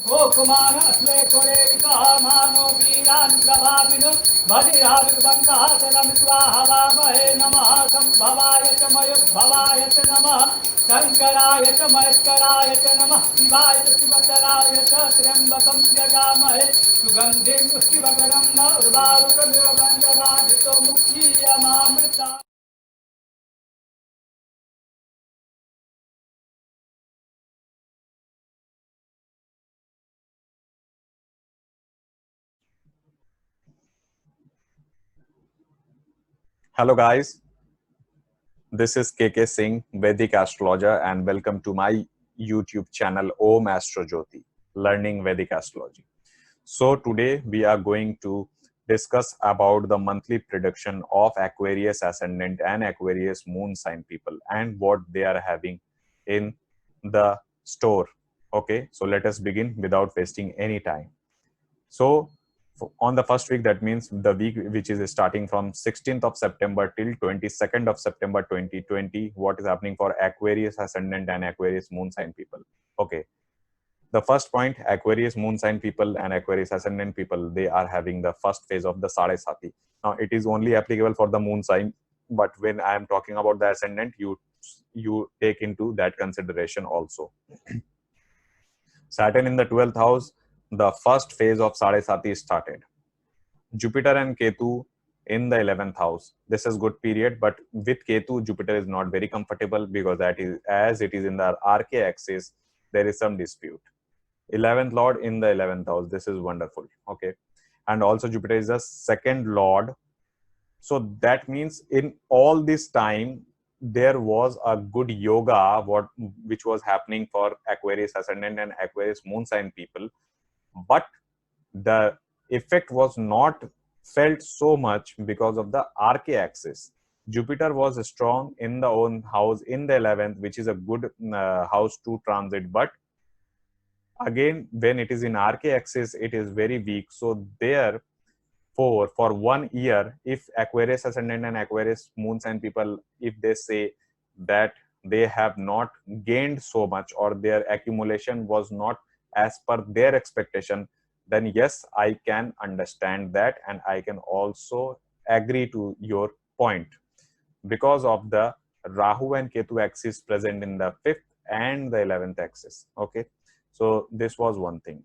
Okumana Aslekoreka Mano Viran Prabhavinu Bhadiravidvantah Saramsvahavahe Namaha Sambhavaya Mayudbhavaya Namaha Shankaraya Maheskaraya Namaha Shivaya Shivataraya Triambakam Yajamahe Sugandhim Shivakaram Urvarukam Yoganjavadito Mukhiyamamrita. Hello guys, this is KK Singh, Vedic astrologer, and welcome to my YouTube channel Om Astro Jyoti, Learning Vedic Astrology. So today we are going to discuss about the monthly prediction of Aquarius Ascendant and Aquarius Moon sign people and what they are having in the store. Okay, so let us begin without wasting any time. So on the first week, that means the week which is starting from 16th of September till 22nd of September 2020, what is happening for Aquarius Ascendant and Aquarius Moon sign people. Okay, the first point, Aquarius Moon sign people and Aquarius Ascendant people, they are having the first phase of the Sade Sati. Now it is only applicable for the Moon sign, but when I am talking about the Ascendant, you take into that consideration also. Saturn in the 12th house, the first phase of Sade Sati started. Jupiter and Ketu in the 11th house. This is good period, but with Ketu, Jupiter is not very comfortable because that is as it is in the RK axis, there is some dispute. 11th Lord in the 11th house. This is wonderful. Okay. And also Jupiter is the second Lord. So that means in all this time, there was a good yoga which was happening for Aquarius Ascendant and Aquarius Moon sign people, but the effect was not felt so much because of the RK axis. Jupiter was strong in the own house in the 11th, which is a good house to transit, but again when it is in RK axis, it is very weak. So therefore, for 1 year, if Aquarius Ascendant and Aquarius Moon sign people, if they say that they have not gained so much or their accumulation was not as per their expectation, then yes, I can understand that and I can also agree to your point because of the Rahu and Ketu axis present in the 5th and the 11th axis. Okay, so this was one thing.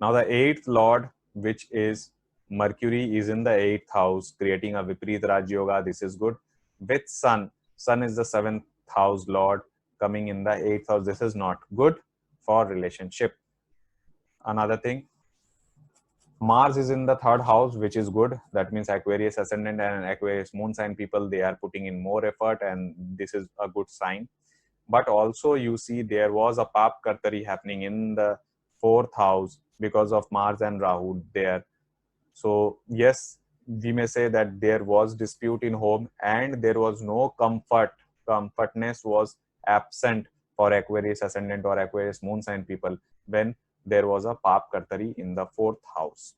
Now the 8th Lord, which is Mercury, is in the 8th house, creating a Viparit Raj Yoga. This is good. With Sun, Sun is the 7th house Lord coming in the 8th house. This is not good for relationship. Another thing, Mars is in the 3rd house, which is good. That means Aquarius Ascendant and Aquarius Moon sign people, they are putting in more effort and this is a good sign. But also you see there was a Pap Kartari happening in the 4th house because of Mars and Rahu there. So yes, we may say that there was dispute in home and there was no comfortness was absent for Aquarius Ascendant or Aquarius Moon sign people when there was a Pap Kartari in the 4th house.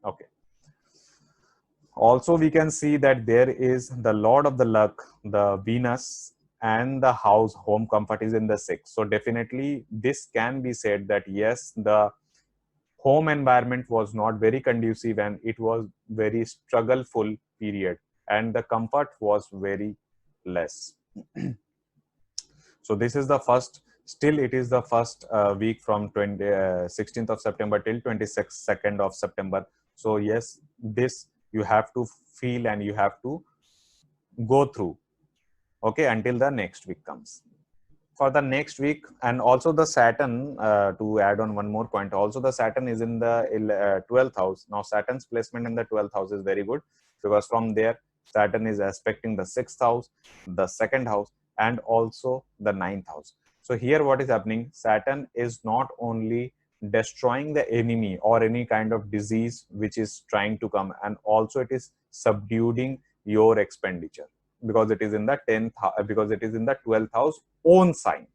Okay. Also, we can see that there is the Lord of the Luck, the Venus, and the house home comfort is in the 6th. So definitely this can be said that yes, the home environment was not very conducive and it was very struggleful period and the comfort was very less. So this is the first, still it is the first week from 16th of September till 22nd of September. So yes, this you have to feel and you have to go through, okay, until the next week comes. For the next week, and also the Saturn, to add on one more point, also the Saturn is in the 12th house. Now Saturn's placement in the 12th house is very good because from there Saturn is aspecting the 6th house, the 2nd house, and also the 9th house. So here what is happening, Saturn is not only destroying the enemy or any kind of disease which is trying to come, and also it is subduing your expenditure because it is in the 10th, because it is in the 12th house own sign.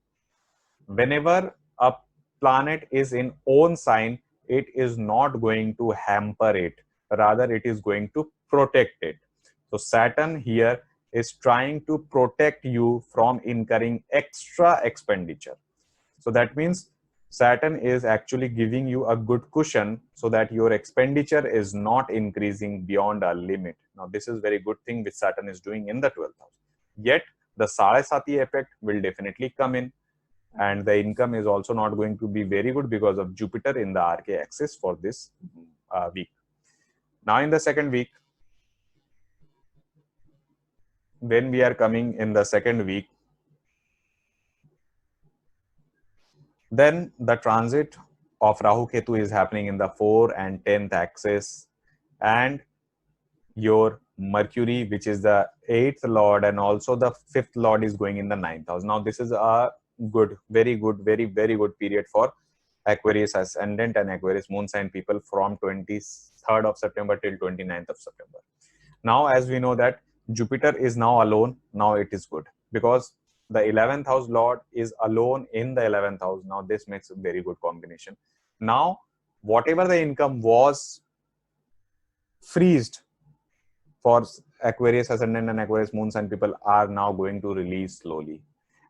Whenever a planet is in own sign, it is not going to hamper it, rather it is going to protect it. So Saturn here is trying to protect you from incurring extra expenditure. So that means Saturn is actually giving you a good cushion so that your expenditure is not increasing beyond a limit. Now, this is very good thing which Saturn is doing in the 12th house. Yet, the Sade Sati effect will definitely come in, and the income is also not going to be very good because of Jupiter in the RK axis for this week. Now, in the second week, when we are coming in the second week, then the transit of Rahu Ketu is happening in the 4 and 10th axis, and your Mercury, which is the 8th lord, and also the 5th lord is going in the 9th house. Now, this is a good, very good, very good period for Aquarius ascendant and Aquarius moon sign people from 23rd of September till 29th of September. Now, as we know that Jupiter is now alone, now it is good because the 11th house lord is alone in the 11th house. Now, this makes a very good combination. Now, whatever the income was freezed for Aquarius ascendant and Aquarius moon sign people are now going to release slowly.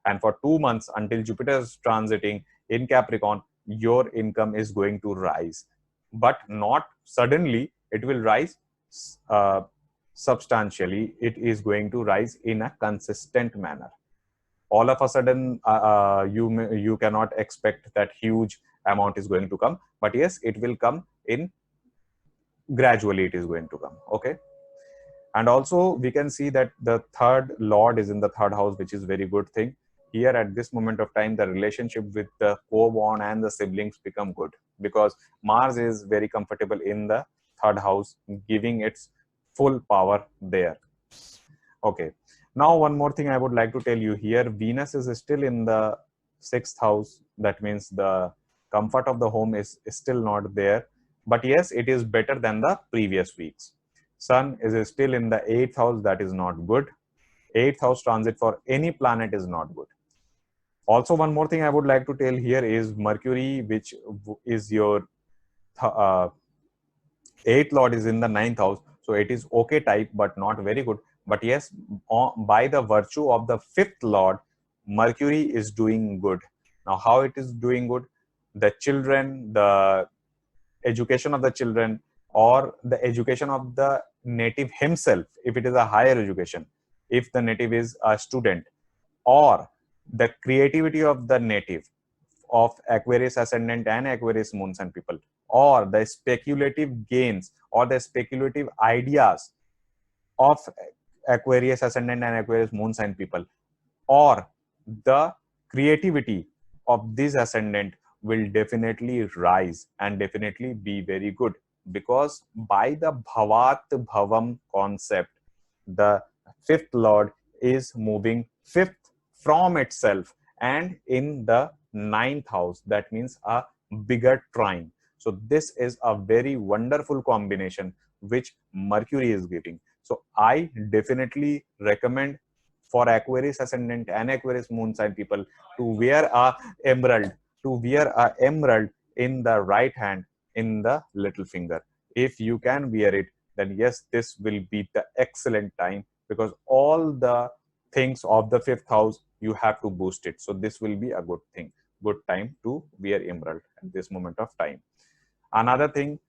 And for 2 months until Jupiter is transiting in Capricorn, your income is going to rise, but not suddenly. It will rise substantially. It is going to rise in a consistent manner. All of a sudden, you cannot expect that huge amount is going to come, but yes, it will come in gradually. It is going to come. Okay. And also we can see that the third lord is in the third house, which is very good thing. Here at this moment of time, the relationship with the co-born and the siblings become good because Mars is very comfortable in the third house, giving its full power there. Okay. Now, one more thing I would like to tell you here, Venus is still in the 6th house. That means the comfort of the home is still not there. But yes, it is better than the previous weeks. Sun is still in the 8th house. That is not good. 8th house transit for any planet is not good. Also, one more thing I would like to tell here is Mercury, which is your 8th lord, is in the 9th house. So it is okay type, but not very good. But yes, by the virtue of the 5th lord, Mercury is doing good. Now, how it is doing good? The children, the education of the children, or the education of the native himself, if it is a higher education, if the native is a student, or the creativity of the native of Aquarius ascendant and Aquarius moon sign people, or the speculative gains or the speculative ideas of Aquarius ascendant and Aquarius moon sign people, or the creativity of this ascendant will definitely rise and definitely be very good, because by the Bhavat Bhavam concept, the 5th lord is moving 5th from itself and in the 9th house. That means a bigger trine. So this is a very wonderful combination which Mercury is giving. So I definitely recommend for Aquarius ascendant and Aquarius moon sign people to wear a emerald, in the right hand, in the little finger. If you can wear it, then yes, this will be the excellent time, because all the things of the 5th house, you have to boost it. So this will be a good thing, good time to wear emerald at this moment of time. Another thing,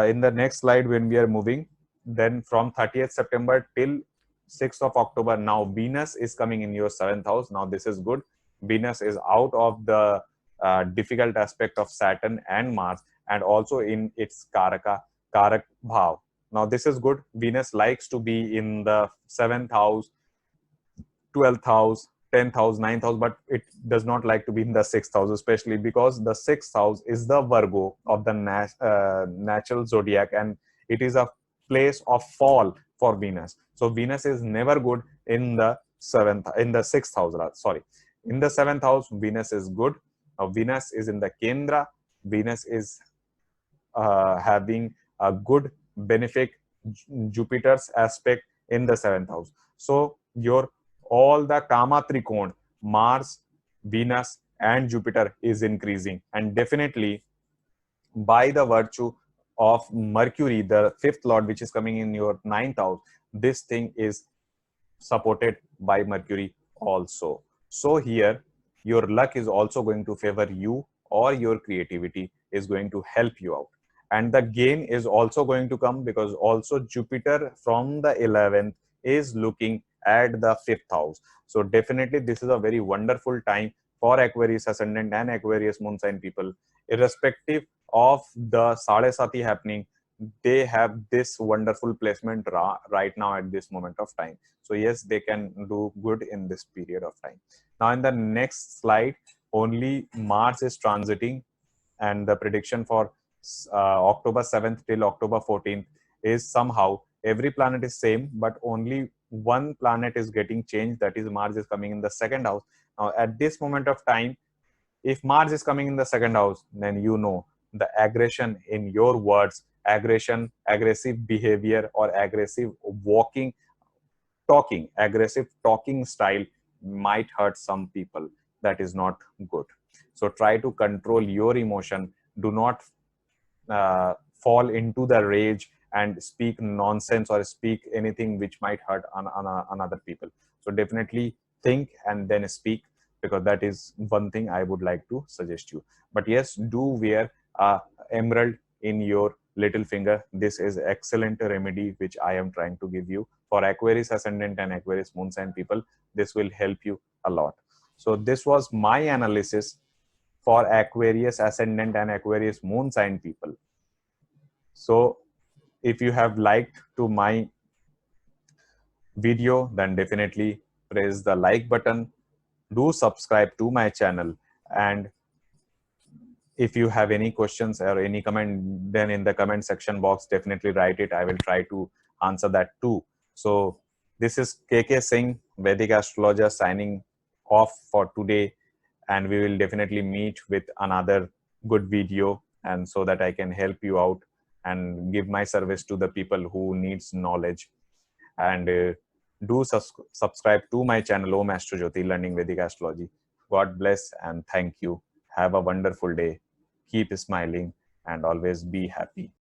in the next slide, when we are moving, then from 30th September till 6th of October, now Venus is coming in your 7th house. Now this is good. Venus is out of the difficult aspect of Saturn and Mars, and also in its Karak Bhav. Now this is good. Venus likes to be in the 7th house, 12th house, 10th house, 9th house, but it does not like to be in the 6th house, especially because the 6th house is the Virgo of the natural zodiac, and it is a place of fall for Venus. So Venus is never good in the 6th house, sorry. In the 7th house, Venus is good. Now Venus is in the Kendra. Venus is having a good benefic Jupiter's aspect in the 7th house. So your all the Kama Trikon, Mars, Venus and Jupiter is increasing, and definitely by the virtue of Mercury, the 5th lord, which is coming in your 9th house, this thing is supported by Mercury also. So here your luck is also going to favor you, or your creativity is going to help you out. And the gain is also going to come because also Jupiter from the 11th is looking at the 5th house. So definitely this is a very wonderful time for Aquarius ascendant and Aquarius moon sign people, irrespective of the Sadesati happening. They have this wonderful placement right now at this moment of time. So yes, they can do good in this period of time. Now in the next slide, only Mars is transiting, and the prediction for October 7th till October 14th is somehow every planet is same, but only one planet is getting changed, that is Mars is coming in the second house. Now at this moment of time, if Mars is coming in the second house, then you know the aggression in your words, aggression, aggressive behavior, or aggressive walking, talking, aggressive talking style might hurt some people. That is not good. So try to control your emotion. Do not fall into the rage and speak nonsense or speak anything which might hurt another people. So definitely think and then speak, because that is one thing I would like to suggest you. But yes, do wear a emerald in your little finger. This is excellent remedy which I am trying to give you for Aquarius ascendant and Aquarius moon sign people. This will help you a lot. So this was my analysis for Aquarius ascendant and Aquarius moon sign people. So if you have liked to my video, then definitely press the like button. Do subscribe to my channel, and if you have any questions or any comment, then in the comment section box, definitely write it. I will try to answer that too. So this is KK Singh, Vedic astrologer, signing off for today, and we will definitely meet with another good video, and so that I can help you out and give my service to the people who needs knowledge. And do subscribe to my channel Om Astro Jyoti, Learning Vedic Astrology. God bless and thank you. Have a wonderful day. Keep smiling and always be happy.